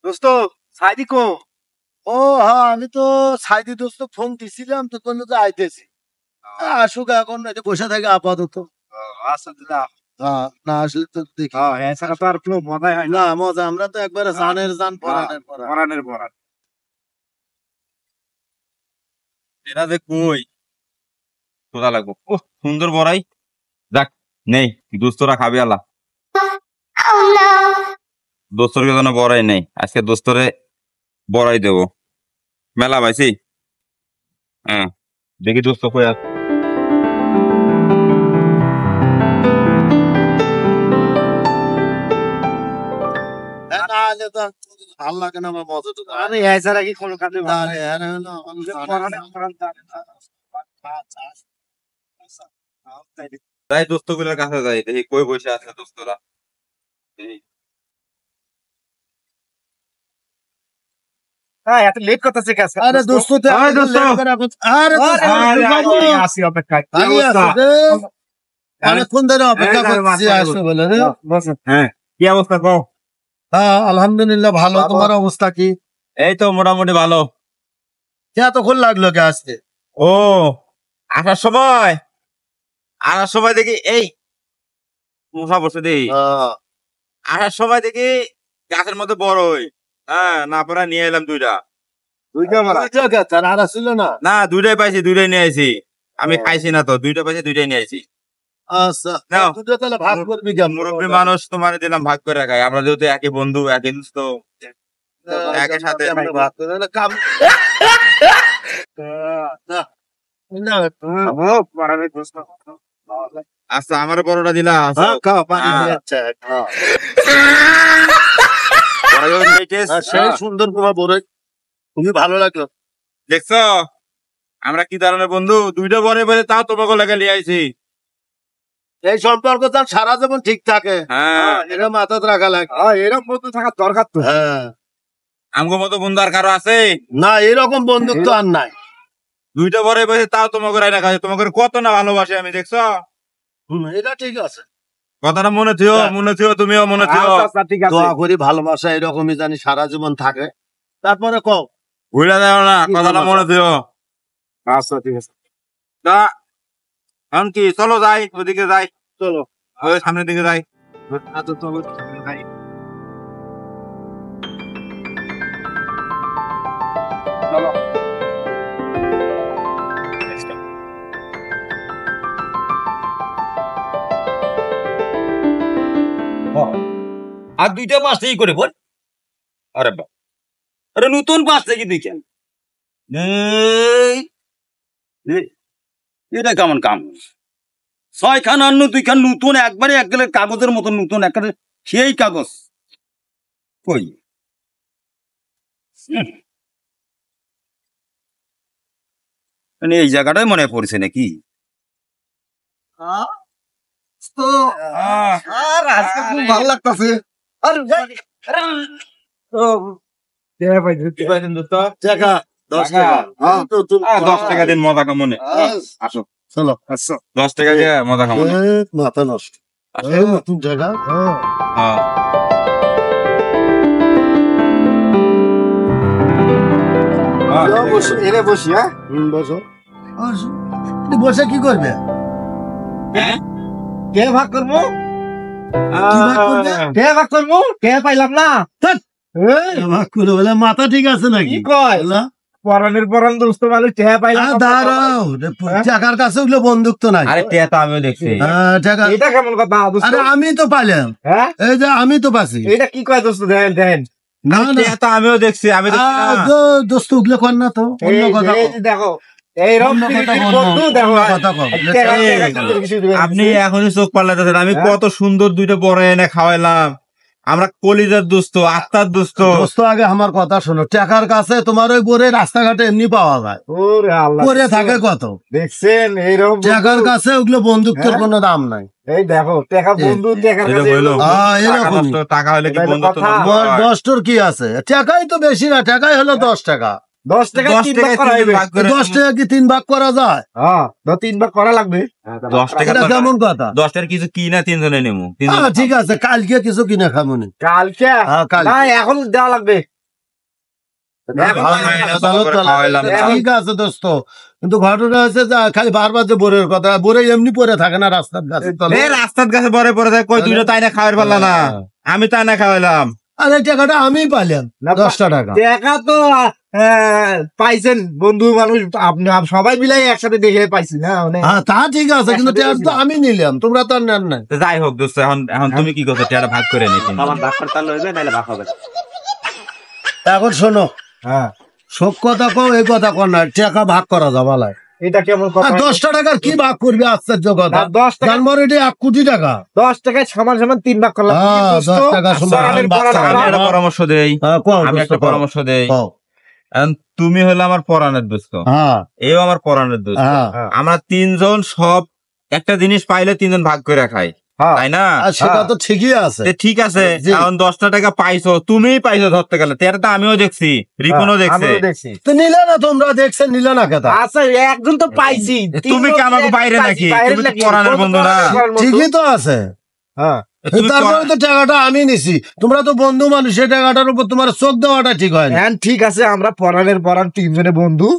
দোস্ত সাইদি কো? ও হ্যাঁ, আমি তো সাইদি দোস্ত ফোন দিছিলাম তো, বললো যে আইতেছি। আসুক এখন, এটা বসে থাকে আপাতত। আচ্ছা দিলা। না আসলে তো দেখি। এছাড়া তো আর কোনো মজাই হয় না মজা, আমরা তো একবারে জানের জান, পরানের পরান। পরানের পরান। এরা যে কই খোদা লাগবো। ও সুন্দর বড়াই। যাক নেই, দোস্তরা খাবে আলা। দোস্তরকে যেন বড়াই নেই, আজকে দোস্তরে বড়াই দেবো। মেলা পাইছি। হ্যাঁ দেখি দোস্ত কই আছে। না হলে তো ভাল লাগে না আমার মজা তো। আরে এছাড়া কি কোনো কাজে না রে, আরে হলো যাই দোস্ত গুলোর কাছে যাই, দেখি কই বসে আছে দোস্তরা। এত লেট করতেছে কাছে। আরে দোস্ত তো আরে দোস্ত, আরে আসি অপেক্ষায়। অনেকক্ষণ ধরে অপেক্ষা করছি আসবে বলে রে। হ্যাঁ কি অবস্থা কও? হ্যাঁ আলহামদুলিল্লাহ ভালো। তোমার অবস্থা কি? এই তো মোটামুটি ভালো। এতক্ষণ লাগলো কে আসতে? ও আসার সময় দেখি এই মশা বসে দিই। আসার সময় দেখি গাছের মধ্যে বড়ই। হ্যাঁ না পরে নিয়ে এলাম দুইটা। আর ছিল না? না দুইটাই পাইছি, দুইটাই নিয়ে আইছি। আমি খাইছি না তো, দুইটা পাইছি দুইটাই নিয়ে আইছি। আচ্ছা তাহলে ভাগ করবি কেমন? মুরব্বী মানুষ, তোমার দিলাম ভাগ করে খাই। আমরা যেহেতু একই বন্ধু একই দোস্ত, একই সাথে ভাগ করে কাম। আচ্ছা আমার বড়টা দিলা। সেই সুন্দর তোমার বড়, খুবই ভালো লাগলো। দেখছো আমরা কি ধরনের বন্ধু? দুইটা বড় বলে তাও তোমাকে লেগে নিয়ে আইছি। এই সম্পর্ক তার সারা জীবন ঠিক থাকে। হ্যাঁ এটা মাথায় রাখা লাগে। এরকম বন্ধু থাকার দরকার তো। হ্যাঁ আমগো মতো বন্ধু আর কারো আছে? না, এরকম বন্ধুত্ব আর নাই। দুইটা বড় বলে তাও তোমাকে রাইনা খাই। তোমাকে কত না ভালোবাসি আমি, দেখছো? এটা ঠিক আছে। কথাটা মনে থিও, মনে থিও, তুমিও মনে থিও। দোয়া করি ভালোবাসা এরকমই জানি সারা জীবন থাকে। তারপরে কও, ভুলে যাও না, কথাটা মনে থিও। আচ্ছা ঠিক আছে। তা এখন কি চলো যাই, ওদিকে যাই। চলো ওই সামনের দিকে যাই। চলো আর দুইটা পাঁচটাই করে বল। আরে বা, আরে নতুন পাঁচটা কি দুইখান? এটা কেমন কাম? ছয়খান অন্য দুইখান নতুন, একবারে এক গেলে কাগজের মতন নতুন, একবারে সেই কাগজ কই? মানে এই জায়গাটাই মনে পড়ছে নাকি? খুব ভালো লাগতেছে। টাকা 10 টাকা। 10 টাকা দিন মজা কামনে। আসো চলো 10 টাকা দিয়ে মজা কামনে। মাথা নষ্ট। নতুন জায়গা। বসি। হ্যাঁ বসো। বসে কি করবে? কে ভাগ করবো? কে পাইলাম না। মাথা ঠিক আছে নাকি? পরানের পরান দোস্ত মানুষ টেহা পাইলাম। দাঁড়াও, টাকার কাছে ওগুলো বন্দুক তো নাই। আরে টেহা তো আমিও দেখছি। এটা কেমন কথা? আরে আমি তো পাইলাম। এই যে আমি তো পাচ্ছি। এটা কি কয় দোস্ত? দেন না টেহা তো আমিও দেখছি। আমি দোস্ত ওগুলো কর না তো, অন্য কথা দেখো। আপনি এখনই চোখ পাল্লাতেছেন। আমি কত সুন্দর দুইটা বড় এনে খাওয়াইলাম। আমরা কলিজার দোস্ত, আত্মার দোস্ত। আগে আমার কথা শোনো, টাকার কাছে তোমার ওই বরে রাস্তাঘাটে এমনি পাওয়া যায়। পরে থাকে কত দেখছেন? এইরকম টাকার কাছে ওগুলো বন্দুকের কোনো দাম নাই। এই দেখো টাকা বন্ধু টাকা হলে কি বন্ধু? 10 কি আছে? টাকাই তো বেশি না, টাকাই হলো 10 টাকা। 10 টাকা 10 টাকা কি 3 ভাগ করা যায়? 3 ভাগ করা লাগবে। 10 টাকা কেমন কথা? 10 টাকার কিছু কিনা 3 জনে নেবো। ঠিক আছে, কালকে কিছু কিনে খাবো। কালকে এখন দেওয়া লাগবে। খাওয়াইলাম না। ঠিক আছে দোস্ত, কিন্তু ঘটনা হচ্ছে যে খালি বারবার যে বোরের কথা, বোরে এমনি পরে থাকে না রাস্তার কাছে। এই রাস্তার কাছে বরে পরে থাকে, কই দুইটা তাই না খাওয়ার পারলা না, আমি তাই না খাওয়াইলাম। আর এই টাকাটা আমি পাইলাম 10টা টাকা। দেখা তো পাইছেন বন্ধু মানুষ, আপনি সবাই মিলাই একসাথে দেখে পাইছি না মানে। হ্যাঁ তা ঠিক আছে, কিন্তু টাকা তো আমি নিলাম, তোমরা তো আর নেন নাই। তো যাই হোক দোস্ত, এখন এখন তুমি কি করছো, টাকাটা ভাগ করে নি তুমি। এখন শোনো, হ্যাঁ সব কথা কও, এই কথা কর না, টাকা ভাগ করা যাবে না। এটা কেমন কথা? আর 10টা টাকার কি ভাগ করবি, আশ্চর্য কথা। 10 টাকা, জানবো এটি 1 কোটি টাকা। 10 টাকায় সমান সমান 3 ভাগ করলাম। হ্যাঁ, দোস্ত, 10 টাকা সমান পরাণের ভাগ পরাণ করা। আমি একটা পরামর্শ দেই, হ্যাঁ, কও আমি দোস্ত, একটা কও। পরামর্শ দেই। কও। এখন তুমি হলো আমার পরাণের দোস্ত, হ্যাঁ এও আমার পরাণের দোস্ত। হ্যাঁ, আমরা তিনজন সব একটা জিনিস পাইলে তিনজন ভাগ করে খাই, হ্যাঁ। তাই না? আর সেটা তো ঠিকই আছে। তে ঠিক আছে, জি। এখন 10টা টাকা পাইছো, তুমিই পাইছো ধরতে গেলে, তেরটা আমিও দেখছি, রিপনও দেখছে। আমিও দেখছি। তো নিলে না, তোমরা দেখছেন, নিলে না কেতা? আচ্ছা একজন তো পাইছি, তুমি কি আমাকে বাইরে নাকি? তুমি তো পরাণের বন্ধু না? ঠিকই তো আছে, হ্যাঁ তুমি তারপরে তো টাকাটা আমি নিছি, তোমরা তো বন্ধু মানুষ, সেই টাকাটার উপর তোমার চোখ দেওয়াটা ঠিক হয় না। হ্যাঁ ঠিক আছে, আমরা পরাণের পরাণ 3 জনে বন্ধু,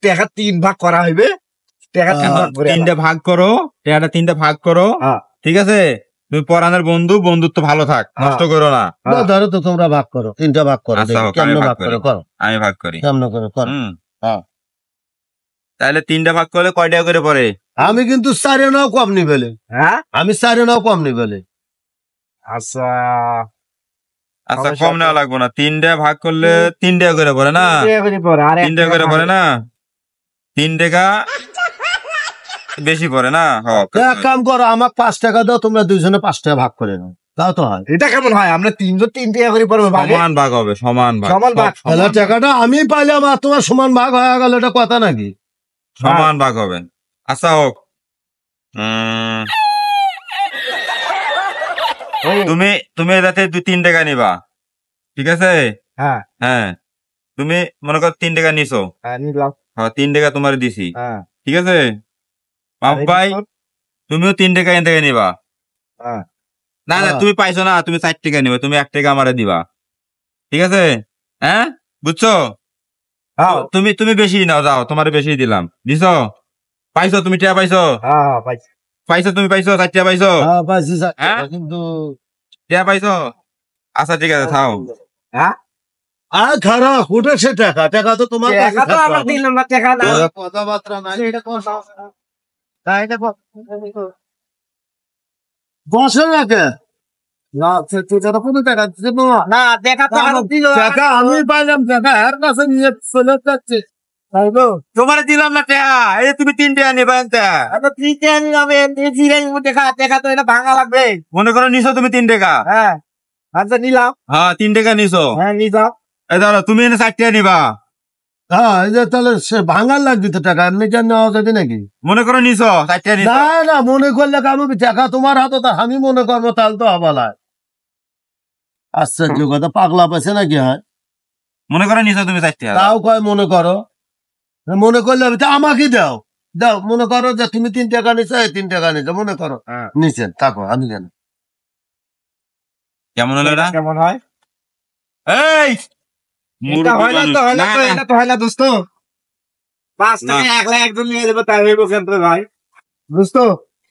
টাকা 3 ভাগ করা হইবে, টাকা 3 ভাগ করে। 3টে ভাগ করো, টাকাটা 3টে ভাগ করো, হ্যাঁ। ঠিক আছে? তুমি পরাণের বন্ধু, বন্ধুত্ব ভালো থাক, নষ্ট করো না। না, ধরো তো তোমরা ভাগ করো, 3টা ভাগ করো, আচ্ছা, দেখি হোক, কেমনে আমি ভাগ ভাগ করে করি। করো, আমি ভাগ করি। কেমনে করে করো। হুম। হ্যাঁ। তাহলে 3টে ভাগ করলে কয় টাকা করে পড়ে? আমি কিন্তু 4 নাও কম নি বলে, হ্যাঁ আমি 4 নাও কম নি বলে। আচ্ছা আচ্ছা, সমস্যা কম নেওয়া লাগবে না, 3টে ভাগ করলে 3 টাকা করে পড়ে না? 3 টাকা করে পড়ে না? 3 টাকা বেশি পড়ে না? তো এক কাম করো, আমাকে 5 টাকা দাও, তোমরা দুইজনে 5 টাকা ভাগ করে নাও, তাও তো হয়। এটা কেমন হয়? আমরা 3 জন 3 টাকা করে পড়বো ভাগে, সমান ভাগ হবে, সমান ভাগ, সমান ভাগ। সব তাহলে টাকাটা আমি পাইলাম আর তোমার সমান ভাগ হয়ে গেল, এটা কথা নাকি? সমান ভাগ হবে। আচ্ছা হোক, তুমি তুমি এটাতে 2-3 টাকা নিবা, ঠিক আছে? হ্যাঁ হ্যাঁ, তুমি মনে করো 3 টাকা নিছো, হ্যাঁ নিলাম। হ্যাঁ 3 টাকা তোমার দিছি, হ্যাঁ ঠিক আছে? বাপ ভাই, তুমিও 3 টাকা এখান থেকে নিবা। হ্যাঁ না না, হ্যাঁ। তুমি পাইছো না, তুমি 4 টাকা নিবা, তুমি 1 টাকা আমারে দিবা, ঠিক আছে? হ্যাঁ, বুঝছো? হ্যাঁ তুমি তুমি বেশি নাও, যাও, তোমার বেশি দিলাম, দিছো? পাইছো তুমি, টাকা পাইছো? হ্যাঁ পাইছি। পাইছো তুমি, পাইছো 4 টাকা পাইছো? হ্যাঁ পাইছি, হ্যাঁ? কিন্তু টাকা পাইছো? আচ্ছা ঠিক আছে, থাও। হ্যাঁ আর খারাপ উঠে সে টাকা, টাকা তো তোমার কাছে টাকা তো থাকবে। আমরা দিলাম না, টাকা না। ওরা কথাবার্তা নাই, এটা কোন সমস্যা? তাই এটা বসে রাখে না, তুই তো কোনো টাকা দিতে না। না দেখা তো আমরা দিল না। টাকা আমি পাইলাম, টাকা এর কাছে নিয়ে চলে যাচ্ছে, তাই তো? তোমার দিলাম না টাকা, এই তুমি 3 টাকা নিবা এনতে। আমরা 3 টাকা নিলাম, টাকা তো এটা ভাঙা লাগবে। মনে করো নিছো তুমি 3 টাকা, হ্যাঁ আচ্ছা নিলাম। হ্যাঁ 3 টাকা নিছো, হ্যাঁ নিলাম। এই ধরো তুমি এনে 4 টাকা নিবা, হ্যাঁ, এই যে তাহলে সে ভাঙার লাগবে তো টাকা, এমনি কেন নেওয়া যাবে নাকি? মনে করো নিছো 4 টাকা নিছো, না না, মনে করলে আমি টাকা তোমার হাতে, তা আমি মনে করবো, তাহলে তো হবালায়। আশ্চর্য কথা, পাগলা পাইছে নাকি? হয় মনে করো নিছো তুমি 4 টাকা, তাও কয় মনে করো, মনে করলে হবে, তা আমাকে দাও, দাও, মনে করো যে তুমি 3 টাকা নিছো, 3 টাকা নিছো, মনে করো হ্যাঁ। নিচেন, থাকো, আমি জানি। কেমন হলো এটা? কেমন হয়? এই এটা হয় না তো, হয় না তো, না, না। এটা তো হয় না দোস্ত। 5 টাকা একলা একজন নিয়ে যাবো, তাই হইব কেন তো ভাই? দোস্ত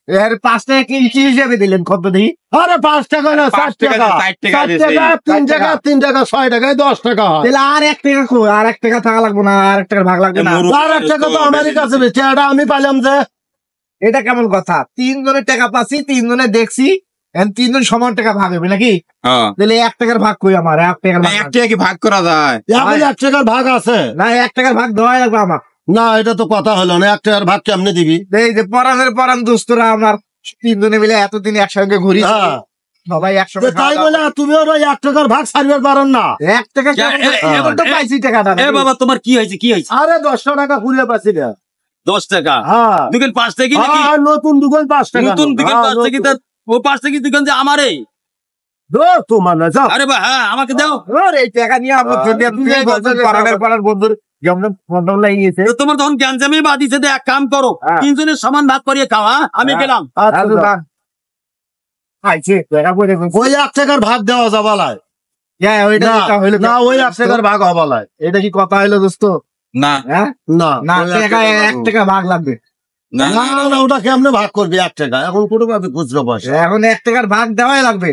এর 5 টাকা কি হিসাবে দিলেন কত দিই? আরে 5 টাকা না, 5 7 টাকা, 4 টাকা 7 দিছি। টাকা, 3 টাকা, 3 টাকা, 6 টাকায় 10 টাকা হয়। তাহলে আর 1 টাকা কই? আর 1 টাকা থাকা লাগবে না, আর 1 টাকার ভাগ লাগবে না। আর 1 টাকা তো আমার কাছে বেশি, এটা আমি পাইলাম যে। এটা কেমন কথা? 3 জনের টাকা পাচ্ছি, 3 জনে দেখছি, এখন 3 জন সমান টাকা ভাগ হবে নাকি? হ্যাঁ, তাহলে 1 টাকার ভাগ কই আমার? 1 টাকার ভাগ 1 টাকা কি ভাগ করা যায়? এখন 1 টাকার ভাগ আছে না, 1 টাকার ভাগ দেওয়াই লাগবে আমার। না, এটা তো কথা হলো না, 1 টাকার ভাগ কেমনে দিবি? এই যে পরাণ দোস্তরা আমার 3 জনে মিলে এতদিন একসঙ্গে ঘুরি, হ্যাঁ, সবাই তো একসঙ্গে তাই বলে তুমিও ওই 1 টাকার ভাগ ছাড়বে পারেন না? 1 টাকা এখন তো পাইছি টাকাটা। এ বাবা, তোমার কি হয়েছে, কি হয়েছে? আরে 10 টাকা ঘুরে পাচ্ছি না। 10 টাকা হ্যাঁ, দোকান 5 টাকা নাকি? হ্যাঁ, নতুন দোকান 5 টাকা, নতুন দোকান 5 টাকা, তার ও 5 টাকা দোকান যে আমারে। তোমার না যাও। আরে বা, হ্যাঁ আমাকে দাও। ওর এই টাকা নিয়ে আমার যদি আপনি তুমি বলছেন পরাণ বন্ধুর যেমন ফোন লাগিয়েছে। তো তোমার তখন গ্যাঞ্জামে বাদিছে, তো এক কাম করো, হ্যাঁ। 3 জনের সমান ভাগ করিয়ে খাও। হ্যাঁ, আমি হ্যাঁ। গেলাম। আচ্ছা, আচ্ছা, আইছে টাকা পড়ে গেছে। ওই 1 টাকার ভাগ দেওয়া যাবালায়। হ্যাঁ ওইটা না, যেটা হইলো না ওই 1 টাকার ভাগ হবালায় এটা কি কথা হইলো দোস্ত? না হ্যাঁ না না ওই টাকা 1 টাকা ভাগ লাগবে। না না না ওটা কেমনে ভাগ করবি 1 টাকা এখন কোনো ভাবে খুচরো পয়সা এখন 1 টাকার ভাগ দেওয়াই লাগবে।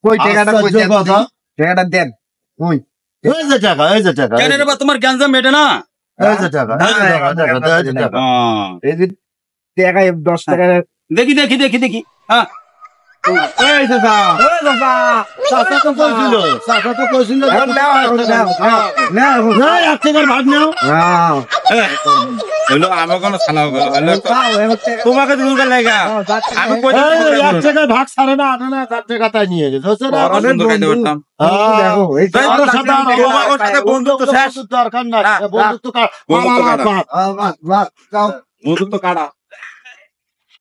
কই টাকাটা কই আশ্চর্য দেন? কথা। টাকাটা দেন। কই? এই যে টাকা এই যে টাকা কেন রে বা তোমার গ্যাঞ্জাম মেটে না? এই যে টাকা এই যে টাকা এই যে টাকা এই যে টাকা 10 টাকা দেখি দেখি দেখি দেখি হ্যাঁ এই চাচা চাচা তো কইছিল চাচা তো কইছিল এখন নাও, এখন নাও, নাও, নাও, এখন না 1 টাকার ভাগ নাও নাও। হলো আমার কোনো ছানাও গেল হলো নাও, এখন টাকা- তোমাকে দুর্গা লাগা নাও, যার টাকা- আমি কই এই 1 টাকার ভাগ ছাড়ে না আনে না 4 টাকা তাই নিয়ে গেছে বুঝছো না বড় সুন্দর খাইতে পারতাম দেখো, এই তাই তোর সাথে আর টাকা- আমার সাথে বন্ধুত্ব শেষ দরকার নাই না, বন্ধুত্ব বন্ধুত্ব কাটা। বাহ, বাহ, যাও। বন্ধু তো কাটা